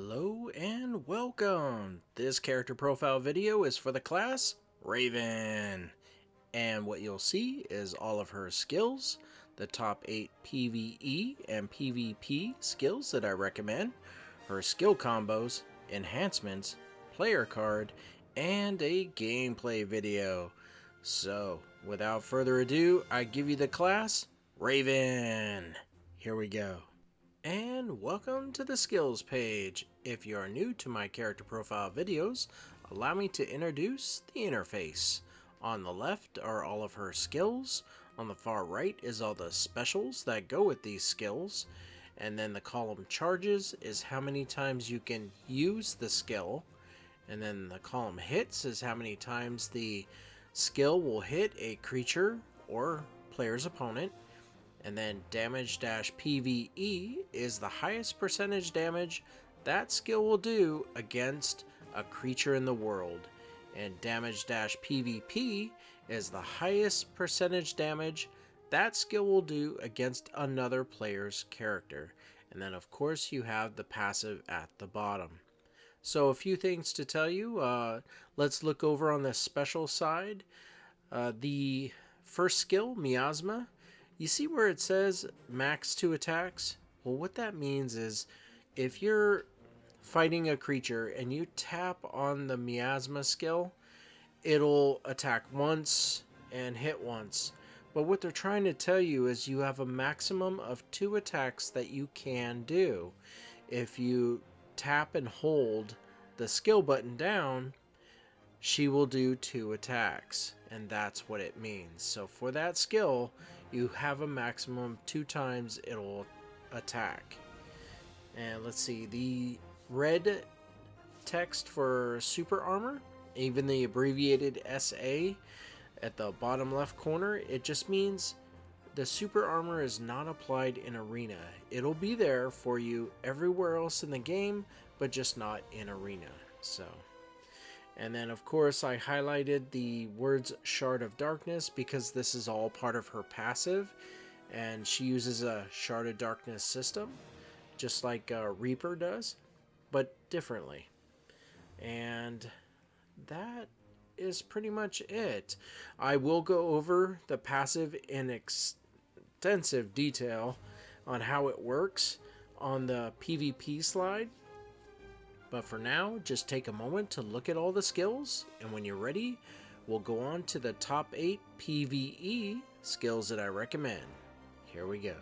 Hello and welcome! This character profile video is for the class Raven. And what you'll see is all of her skills, the top 8 PVE and PVP skills that I recommend, her skill combos, enhancements, player card, and a gameplay video. So, without further ado, I give you the class Raven. Here we go. And welcome to the skills page. If you are new to my character profile videos, allow me to introduce the interface. On the left are all of her skills, on the far right is all the specials that go with these skills, and then the column charges is how many times you can use the skill, and then the column hits is how many times the skill will hit a creature or player's opponent. And then damage-PVE is the highest percentage damage that skill will do against a creature in the world. And damage-PVP is the highest percentage damage that skill will do against another player's character. And then of course you have the passive at the bottom. So a few things to tell you. Let's look over on the special side. The first skill, Miasma. You see where it says max 2 attacks? Well, what that means is if you're fighting a creature and you tap on the Miasma skill, it'll attack once and hit once. But what they're trying to tell you is you have a maximum of 2 attacks that you can do. If you tap and hold the skill button down, she will do 2 attacks, and that's what it means. So for that skill, you have a maximum 2 times it'll attack. And let's see, the red text for super armor, even the abbreviated SA at the bottom left corner, it just means the super armor is not applied in arena. It'll be there for you everywhere else in the game, but just not in arena. So, and then of course I highlighted the words Shard of Darkness because this is all part of her passive, and she uses a Shard of Darkness system just like Reaper does, but differently. And that is pretty much it. I will go over the passive in extensive detail on how it works on the PvP slide. But for now, just take a moment to look at all the skills, and when you're ready, we'll go on to the top 8 PvE skills that I recommend. Here we go.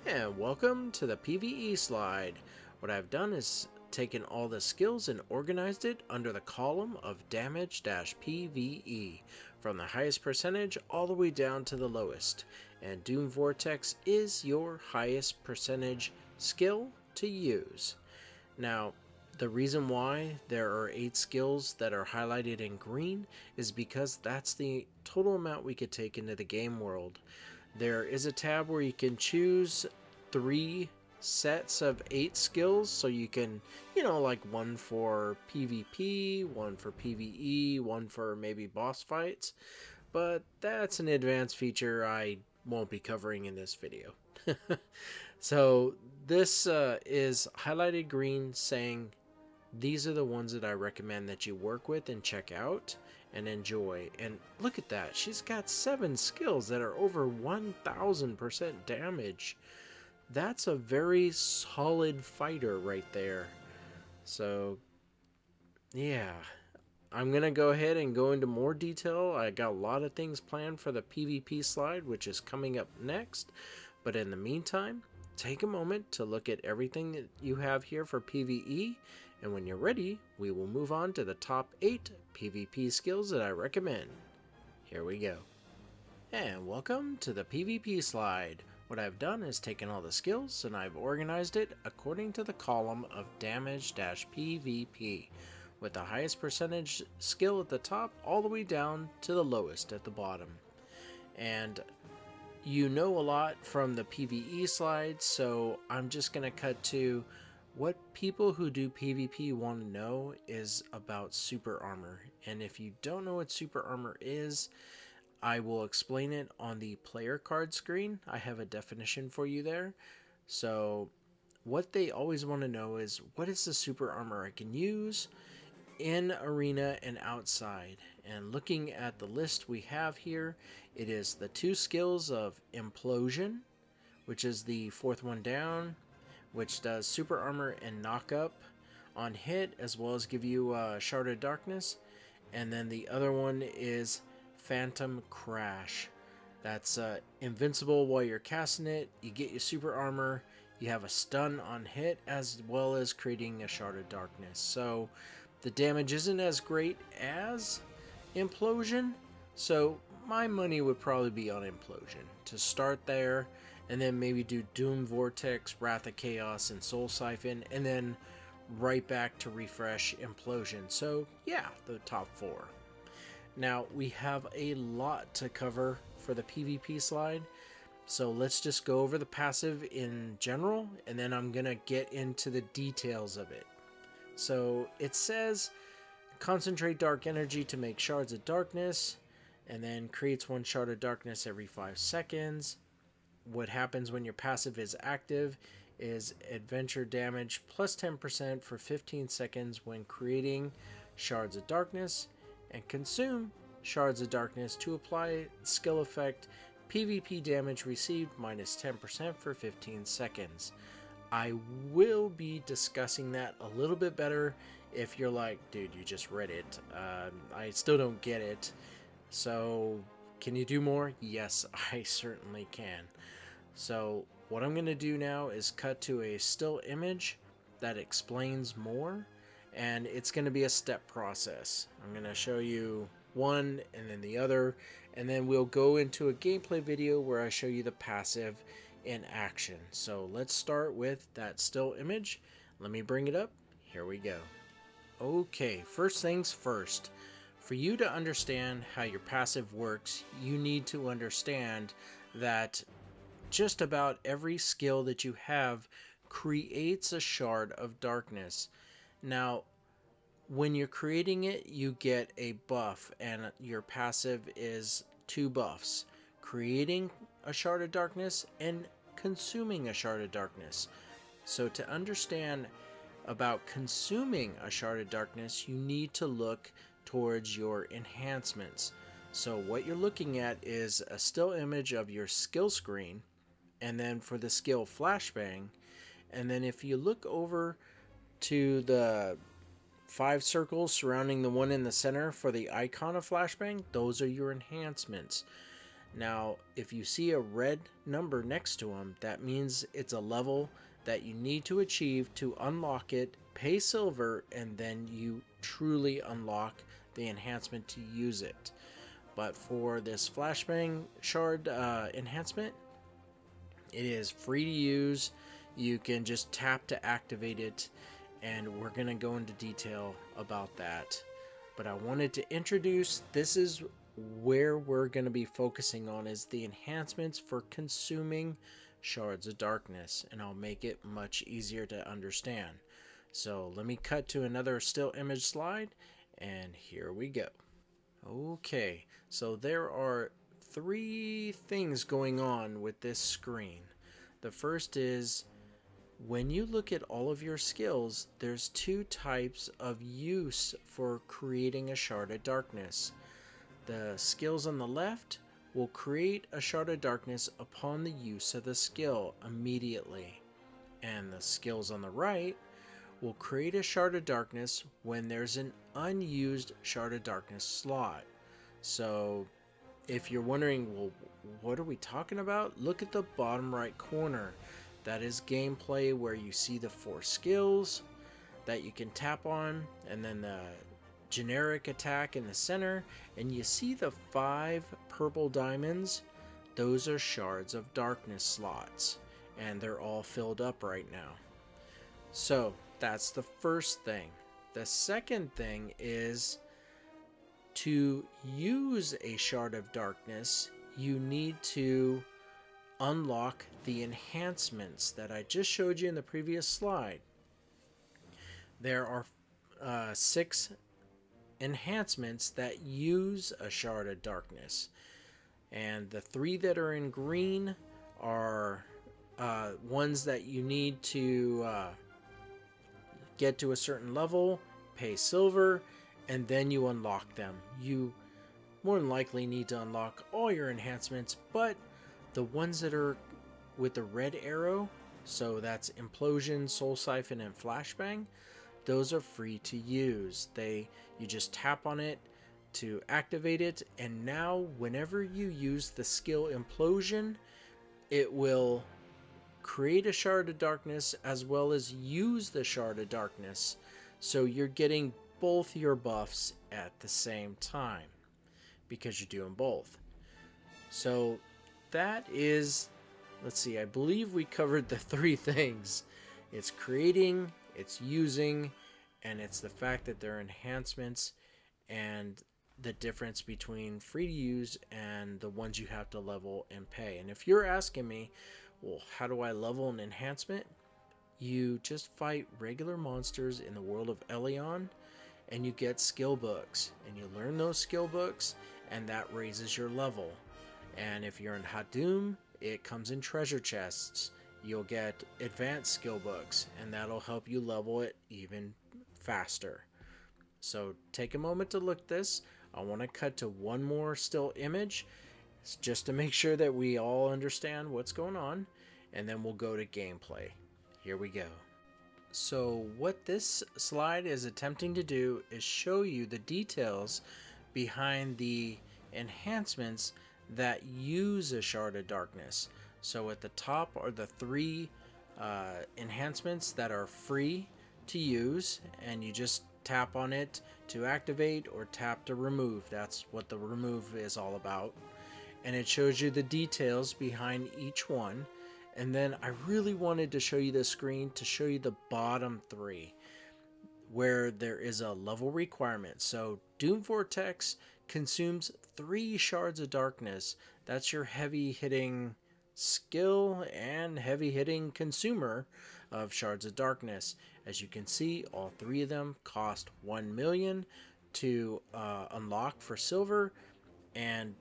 And welcome to the PvE slide. What I've done is taken all the skills and organized it under the column of damage-PVE, from the highest percentage all the way down to the lowest. And Doom Vortex is your highest percentage skill to use. Now, the reason why there are 8 skills that are highlighted in green is because that's the total amount we could take into the game world. There is a tab where you can choose 3 sets of 8 skills, so you can, like one for PvP, one for PvE, one for maybe boss fights, but that's an advanced feature I won't be covering in this video. So this is highlighted green saying these are the ones that I recommend that you work with and check out and enjoy. And look at that, she's got 7 skills that are over 1000% damage. That's a very solid fighter right there. So yeah, I'm gonna go ahead and go into more detail. I got a lot of things planned for the PvP slide, which is coming up next, but in the meantime, take a moment to look at everything that you have here for PvE, and when you're ready, we will move on to the top 8 PvP skills that I recommend. Here we go. And welcome to the PvP slide. What I've done is taken all the skills and I've organized it according to the column of damage-PVP, with the highest percentage skill at the top all the way down to the lowest at the bottom. And you know a lot from the PvE slide, so I'm just going to cut to what people who do PvP want to know is about super armor. And if you don't know what super armor is, I will explain it on the player card screen. I have a definition for you there. So what they always want to know is, what is the super armor I can use in arena and outside? And looking at the list we have here, it is the 2 skills of Implosion, which is the 4th one down, which does super armor and knock up on hit, as well as give you Shard of Darkness. And then the other one is Phantom Crash. That's invincible while you're casting it. You get your super armor. You have a stun on hit, as well as creating a Shard of Darkness. So the damage isn't as great as Implosion. So my money would probably be on Implosion to start there. And then maybe do Doom, Vortex, Wrath of Chaos, and Soul Siphon. And then right back to refresh Implosion. So yeah, the top 4. Now we have a lot to cover for the PvP slide, so let's just go over the passive in general, and then I'm gonna get into the details of it. So it says concentrate dark energy to make shards of darkness, and then creates 1 shard of darkness every 5 seconds. What happens when your passive is active is adventure damage plus 10% for 15 seconds when creating shards of darkness, and consume shards of darkness to apply skill effect PvP damage received minus 10% for 15 seconds. I will be discussing that a little bit better if you're like, dude, you just read it. I still don't get it. So can you do more? Yes, I certainly can. So what I'm going to do now is cut to a still image that explains more, and it's going to be a step process. I'm going to show you one and then the other, and then we'll go into a gameplay video where I show you the passive in action. So let's start with that still image. Let me bring it up. Here we go. Okay, first things first. For you to understand how your passive works, you need to understand that just about every skill that you have creates a shard of darkness. Now, when you're creating it, you get a buff, and your passive is 2 buffs: creating a shard of darkness and consuming a shard of darkness. So to understand about consuming a shard of darkness, you need to look towards your enhancements. So what you're looking at is a still image of your skill screen, and then for the skill flashbang, and then if you look over to the 5 circles surrounding the one in the center for the icon of flashbang, those are your enhancements. Now if you see a red number next to them, that means it's a level that you need to achieve to unlock it. Pay silver, and then you truly unlock the enhancement to use it. But for this flashbang shard enhancement, it is free to use. You can just tap to activate it, and we're going to go into detail about that. But I wanted to introduce, this is where we're going to be focusing on, is the enhancements for consuming shards of darkness, and I'll make it much easier to understand. So let me cut to another still image slide, and here we go. Okay, so there are 3 things going on with this screen. The first is, when you look at all of your skills, there's 2 types of use for creating a shard of darkness. The skills on the left will create a shard of darkness upon the use of the skill immediately, and the skills on the right will create a shard of darkness when there's an unused shard of darkness slot. So if you're wondering, well, what are we talking about? Look at the bottom right corner. That is gameplay, where you see the 4 skills that you can tap on, and then the generic attack in the center, and you see the 5 purple diamonds. Those are shards of darkness slots, and they're all filled up right now. So that's the first thing. The second thing is, to use a shard of darkness, you need to unlock the enhancements that I just showed you in the previous slide. There are 6 enhancements that use a shard of darkness, and the 3 that are in green are ones that you need to get to a certain level, pay silver, and then you unlock them. You more than likely need to unlock all your enhancements, but the ones that are with the red arrow, so that's Implosion, Soul Siphon, and Flashbang, those are free to use. You just tap on it to activate it, and now whenever you use the skill Implosion, it will create a Shard of Darkness as well as use the Shard of Darkness. So you're getting both your buffs at the same time because you're doing both. So that is, let's see, I believe we covered the three things. It's creating, it's using, and it's the fact that they're enhancements, and the difference between free to use and the ones you have to level and pay. And if you're asking me, well, how do I level an enhancement? You just fight regular monsters in the world of Elion, and you get skill books, and you learn those skill books, and that raises your level. And if you're in Hadum, it comes in treasure chests. You'll get advanced skill books, and that'll help you level it even faster. So take a moment to look at this. I want to cut to one more still image just to make sure that we all understand what's going on, and then we'll go to gameplay. Here we go. So what this slide is attempting to do is show you the details behind the enhancements that use a Shard of Darkness. So at the top are the three enhancements that are free to use, and you just tap on it to activate or tap to remove. That's what the remove is all about. And it shows you the details behind each one. And then I really wanted to show you the screen to show you the bottom three, where there is a level requirement. So Doom Vortex consumes 3 Shards of Darkness. That's your heavy hitting skill and heavy hitting consumer of Shards of Darkness. As you can see, all 3 of them cost 1 million to unlock for silver, and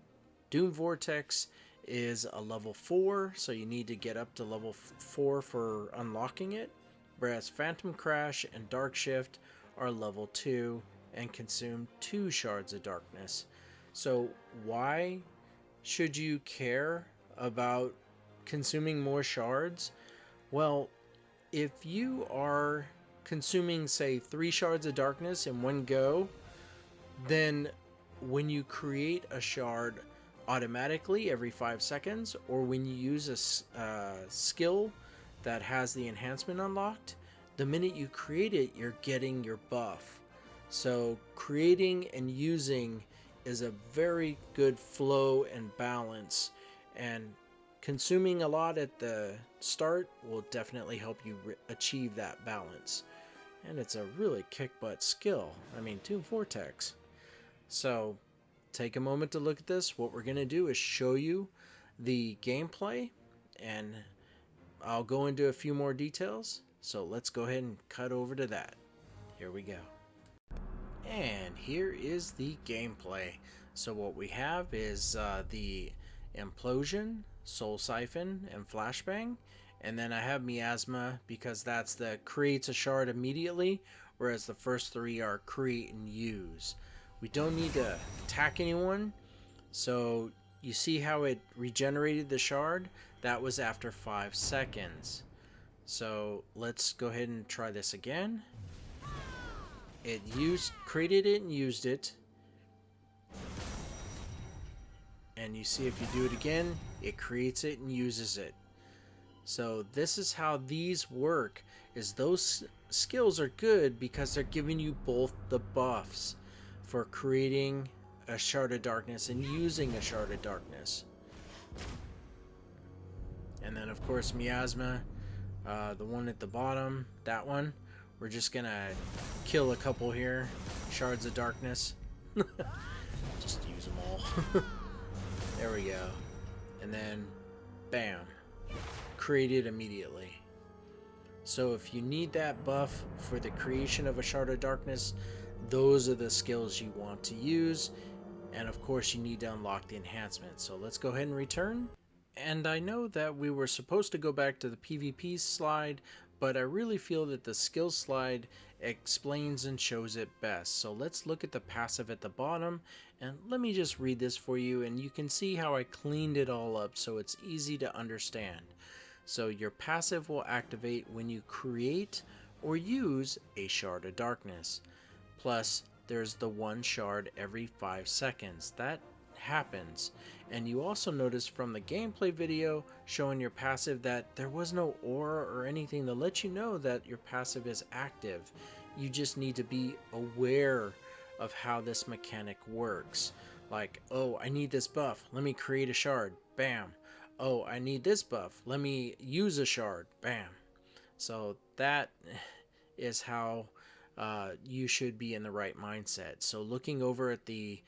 Doom Vortex is a level 4, so you need to get up to level 4 for unlocking it, whereas Phantom Crash and Dark Shift are level 2 and consume 2 Shards of Darkness. So why should you care about consuming more shards? Well, if you are consuming, say, 3 Shards of Darkness in one go, then when you create a shard automatically every 5 seconds, or when you use a skill that has the enhancement unlocked, the minute you create it, you're getting your buff. So creating and using is a very good flow and balance, and consuming a lot at the start will definitely help you achieve that balance. And it's a really kick-butt skill. I mean, Doom Vortex. So take a moment to look at this. What we're going to do is show you the gameplay, and I'll go into a few more details. So let's go ahead and cut over to that. Here we go. And here is the gameplay. So what we have is the Implosion, Soul Siphon, and Flashbang. And then I have Miasma because that's the creates a shard immediately, whereas the first 3 are create and use. We don't need to attack anyone. So you see how it regenerated the shard? That was after 5 seconds. So let's go ahead and try this again. It created it and used it. And you see if you do it again, it creates it and uses it. So this is how these work, is those skills are good because they're giving you both the buffs for creating a Shard of Darkness and using a Shard of Darkness. And then of course Miasma, the one at the bottom, that one, we're just gonna kill a couple here, Shards of Darkness. Just use them all. There we go. And then bam, created immediately. So if you need that buff for the creation of a Shard of Darkness, those are the skills you want to use. And of course you need to unlock the enhancement. So let's go ahead and return. And I know that we were supposed to go back to the PvP slide, but I really feel that the skills slide explains and shows it best. So let's look at the passive at the bottom, and let me just read this for you, and you can see how I cleaned it all up so it's easy to understand. So your passive will activate when you create or use a shard of darkness. Plus, there's the one shard every 5 seconds. That happens. And you also notice from the gameplay video showing your passive that there was no aura or anything to let you know that your passive is active. You just need to be aware of how this mechanic works. Like, oh, I need this buff. Let me create a shard. Bam. Oh, I need this buff. Let me use a shard. Bam. So that is how you should be in the right mindset. So looking over at the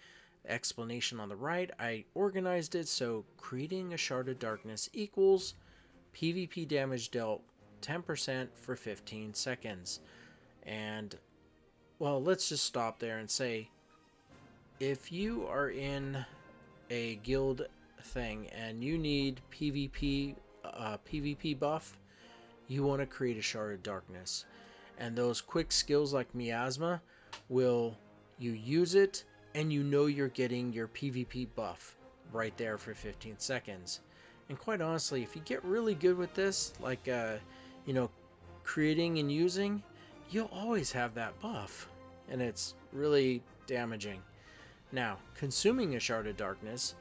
explanation on the right, I organized it so creating a shard of darkness equals PvP damage dealt 10% for 15 seconds. And well, let's just stop there and say, if you are in a guild thing and you need PvP buff, you want to create a shard of darkness. And those quick skills like miasma will, you use it and you know you're getting your PvP buff right there for 15 seconds. And quite honestly, if you get really good with this, like creating and using, you'll always have that buff, and it's really damaging. Now, consuming a shard of darkness,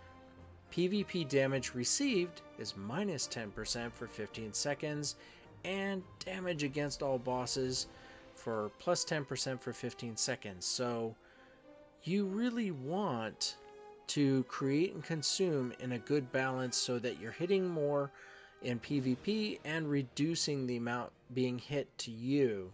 PvP damage received is minus 10% for 15 seconds, and damage against all bosses for plus 10% for 15 seconds. So you really want to create and consume in a good balance so that you're hitting more in PvP and reducing the amount being hit to you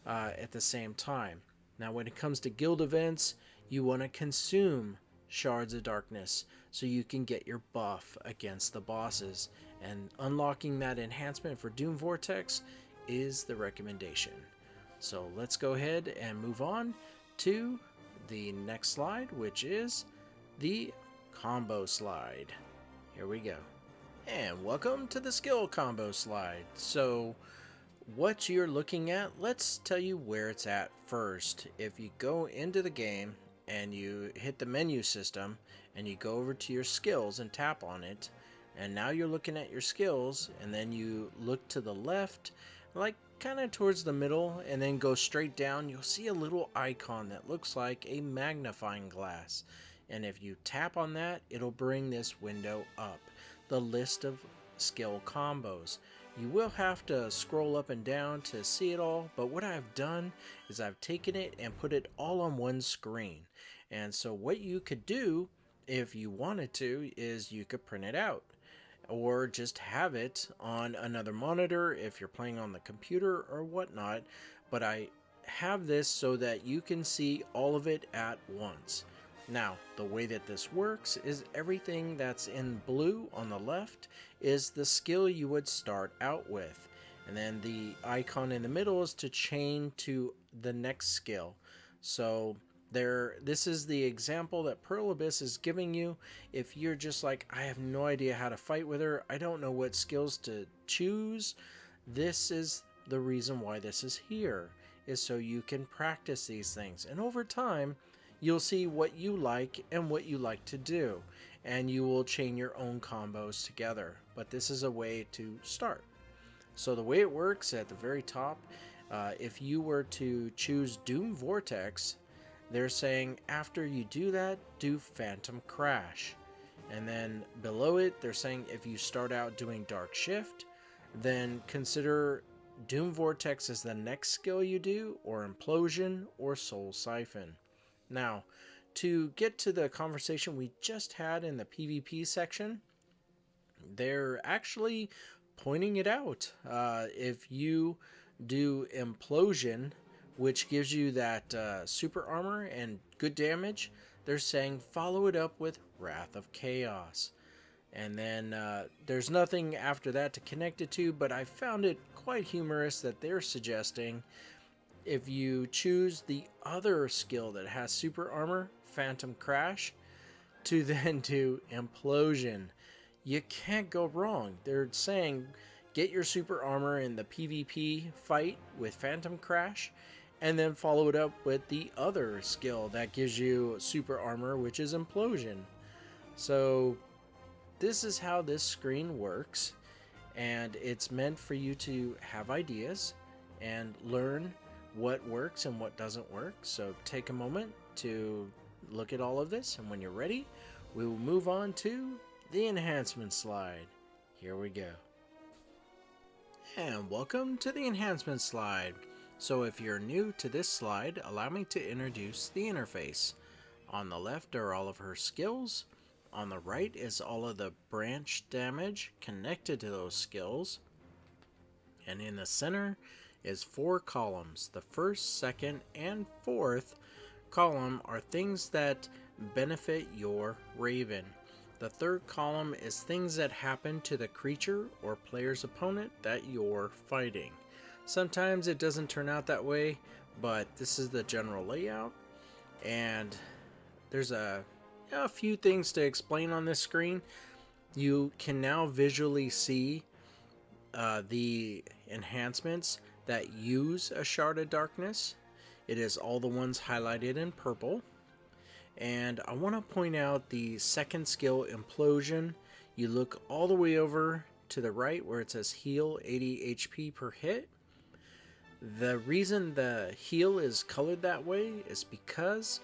at the same time. Now when it comes to guild events, you want to consume shards of darkness so you can get your buff against the bosses, and unlocking that enhancement for Doom Vortex is the recommendation. So let's go ahead and move on to the next slide, which is the combo slide. Here we go. And welcome to the skill combo slide. So what you're looking at, let's tell you where it's at first. If you go into the game and you hit the menu system and you go over to your skills and tap on it, and now you're looking at your skills, and then you look to the left, like kind of towards the middle, and then go straight down, you'll see a little icon that looks like a magnifying glass. And if you tap on that, it'll bring this window up, the list of skill combos. You will have to scroll up and down to see it all, but what I've done is I've taken it and put it all on one screen. And so what you could do if you wanted to is you could print it out, or just have it on another monitor if you're playing on the computer or whatnot. But I have this so that you can see all of it at once. Now, the way that this works is everything that's in blue on the left is the skill you would start out with. And then the icon in the middle is to chain to the next skill. So this is the example that Pearl Abyss is giving you. If you're just like, I have no idea how to fight with her, I don't know what skills to choose, this is the reason why this is here, is so you can practice these things. And over time, you'll see what you like and what you like to do, and you will chain your own combos together. But this is a way to start. So the way it works at the very top, if you were to choose Doom Vortex, they're saying after you do that, do Phantom Crash. And then below it, they're saying if you start out doing Dark Shift, then consider Doom Vortex as the next skill you do, or Implosion, or Soul Siphon. Now, to get to the conversation we just had in the PvP section, they're actually pointing it out. If you do Implosion, which gives you that super armor and good damage, they're saying follow it up with Wrath of Chaos. And then there's nothing after that to connect it to, but I found it quite humorous that they're suggesting if you choose the other skill that has super armor, Phantom Crash, to then do Implosion. you can't go wrong. They're saying get your super armor in the PvP fight with Phantom Crash, and then follow it up with the other skill that gives you super armor, which is Implosion. So this is how this screen works, and it's meant for you to have ideas and learn what works and what doesn't work. So take a moment to look at all of this, and when you're ready, we will move on to the enhancement slide. Here we go. And welcome to the enhancement slide. So if you're new to this slide, allow me to introduce the interface. On the left are all of her skills. On the right is all of the branch damage connected to those skills. And in the center is 4 columns. The first, second, and fourth column are things that benefit your Raven. The third column is things that happen to the creature or player's opponent that you're fighting. Sometimes it doesn't turn out that way, but this is the general layout. And there's a few things to explain on this screen. You can now visually see the enhancements that use a Shard of Darkness. It is all the ones highlighted in purple. And I want to point out the second skill, Implosion. You look all the way over to the right where it says heal 80 HP per hit. The reason the heal is colored that way is because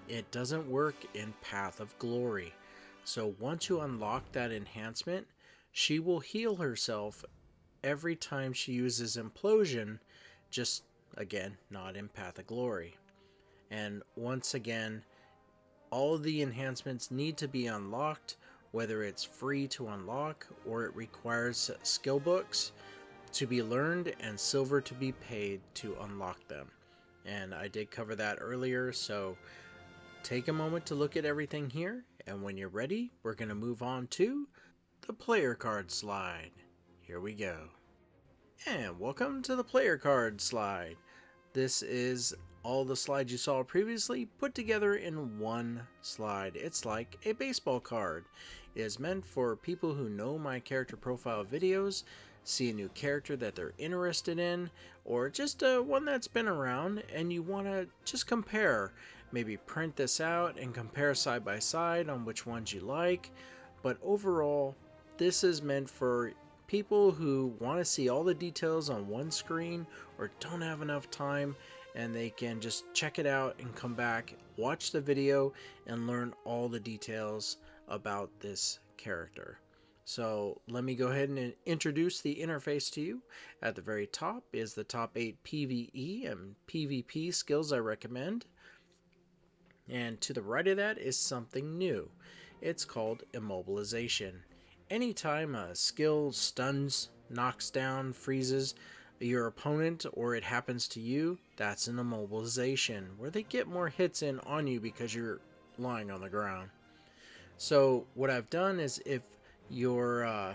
it doesn't work in Path of Glory. So once you unlock that enhancement, she will heal herself every time she uses Implosion, just again, not in Path of Glory. And once again, all the enhancements need to be unlocked, whether it's free to unlock or it requires skill books to be learned and silver to be paid to unlock them. And I did cover that earlier, so take a moment to look at everything here, and when you're ready, we're going to move on to the player card slide. Here we go. And welcome to the player card slide. This is all the slides you saw previously put together in one slide. It's like a baseball card. It is meant for people who know my character profile videos, see a new character that they're interested in, or just one that's been around and you want to just compare. Maybe print this out and compare side by side on which ones you like. But overall, this is meant for people who want to see all the details on one screen or don't have enough time, and they can just check it out and come back, watch the video, and learn all the details about this character. So let me go ahead and introduce the interface to you. At the very top is the top 8 PvE and PVP skills I recommend. And to the right of that is something new. It's called Immobilization. Anytime a skill stuns, knocks down, freezes your opponent, or it happens to you, that's an immobilization, where they get more hits in on you because you're lying on the ground. So what I've done is if your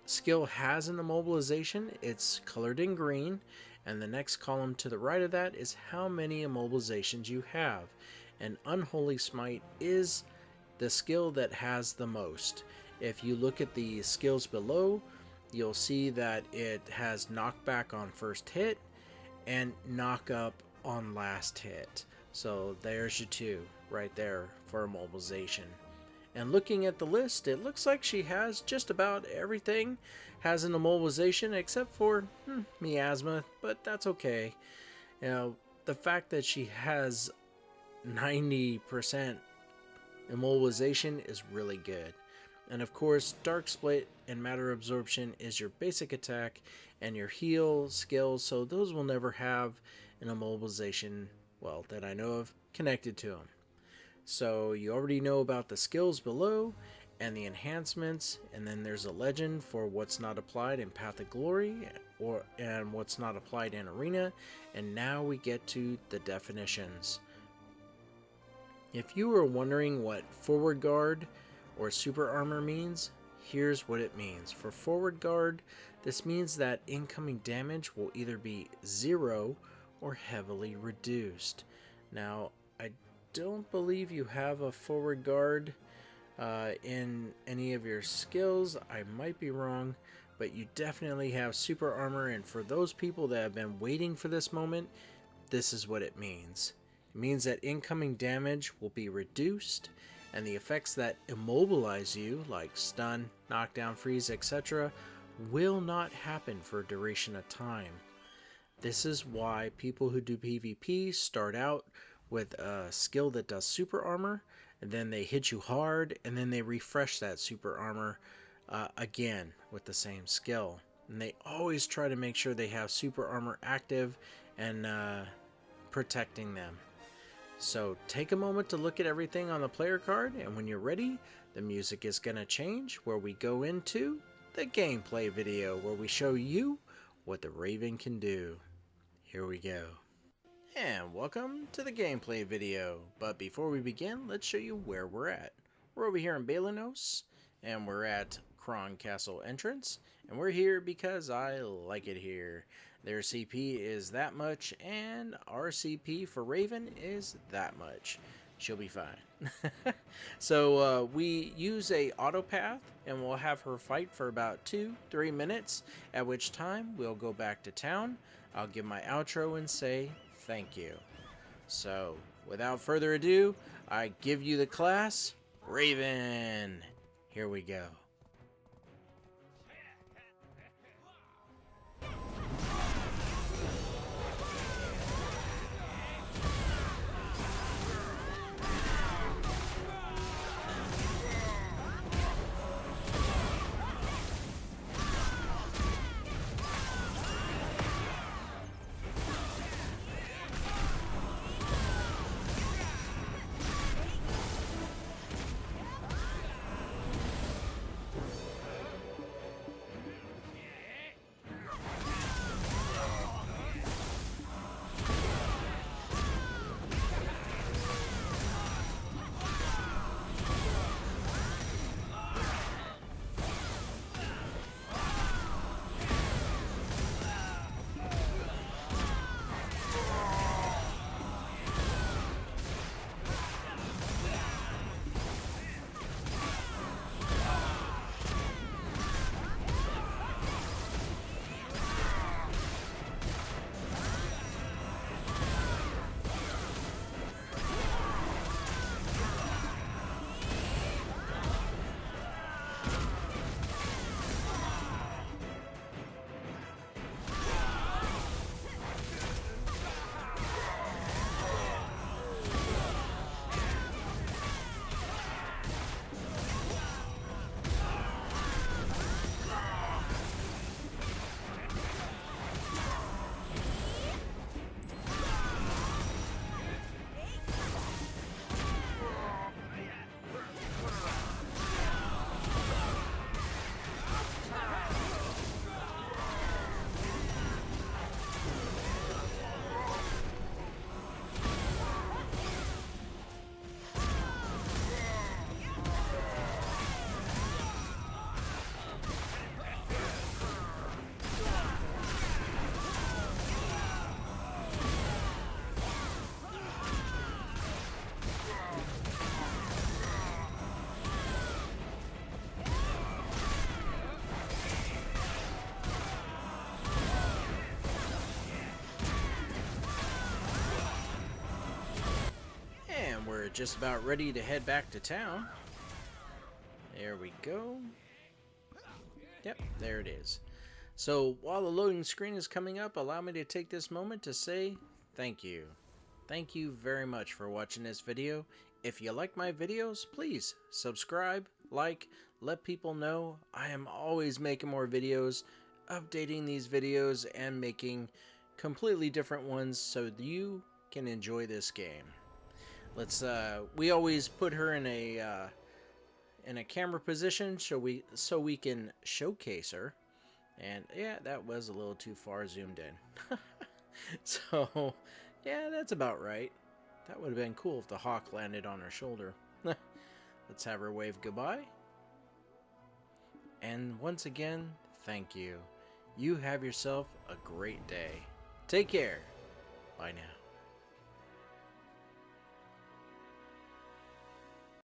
skill has an immobilization, it's colored in green, and the next column to the right of that is how many immobilizations you have. And Unholy Smite is the skill that has the most. If you look at the skills below, you'll see that it has knockback on first hit and knock up on last hit. So there's your two right there for immobilization. And looking at the list, it looks like she has just about everything has an immobilization except for miasma, but that's okay. You know, the fact that she has 90% immobilization is really good. And of course, Dark Split and Matter Absorption is your basic attack and your heal skills, so those will never have an immobilization, well, that I know of, connected to them. So you already know about the skills below and the enhancements, and then there's a legend for what's not applied in Path of Glory and what's not applied in Arena, and now we get to the definitions. If you were wondering what forward guard or super armor means, here's what it means. For forward guard, this means that incoming damage will either be 0 or heavily reduced. Now, I don't believe you have a forward guard in any of your skills. I might be wrong, but you definitely have super armor, and for those people that have been waiting for this moment, this is what it means. It means that incoming damage will be reduced, and the effects that immobilize you, like stun, knockdown, freeze, etc., will not happen for a duration of time. This is why people who do PvP start out with a skill that does super armor, and then they hit you hard, and then they refresh that super armor again with the same skill. And they always try to make sure they have super armor active and protecting them. So take a moment to look at everything on the player card, and when you're ready, the music is going to change where we go into the gameplay video where we show you what the Raven can do. Here we go. And welcome to the gameplay video. But before we begin, let's show you where we're at. We're over here in Balanos, and we're at Kron Castle entrance, and we're here because I like it here. Their CP is that much, and our CP for Raven is that much. She'll be fine. So we use a auto path, and we'll have her fight for about 2-3 minutes, at which time we'll go back to town. I'll give my outro and say thank you. So without further ado, I give you the class Raven. Here we go. We're just about ready to head back to town. There we go. Yep, there it is. So while the loading screen is coming up, allow me to take this moment to say thank you. Thank you very much for watching this video. If you like my videos, please subscribe, like, let people know. I am always making more videos, updating these videos, and making completely different ones so you can enjoy this game. We always put her in a camera position so we can showcase her. And yeah, that was a little too far zoomed in. So yeah, that's about right. That would have been cool if the hawk landed on her shoulder. Let's have her wave goodbye. And once again, thank you. You have yourself a great day. Take care. Bye now.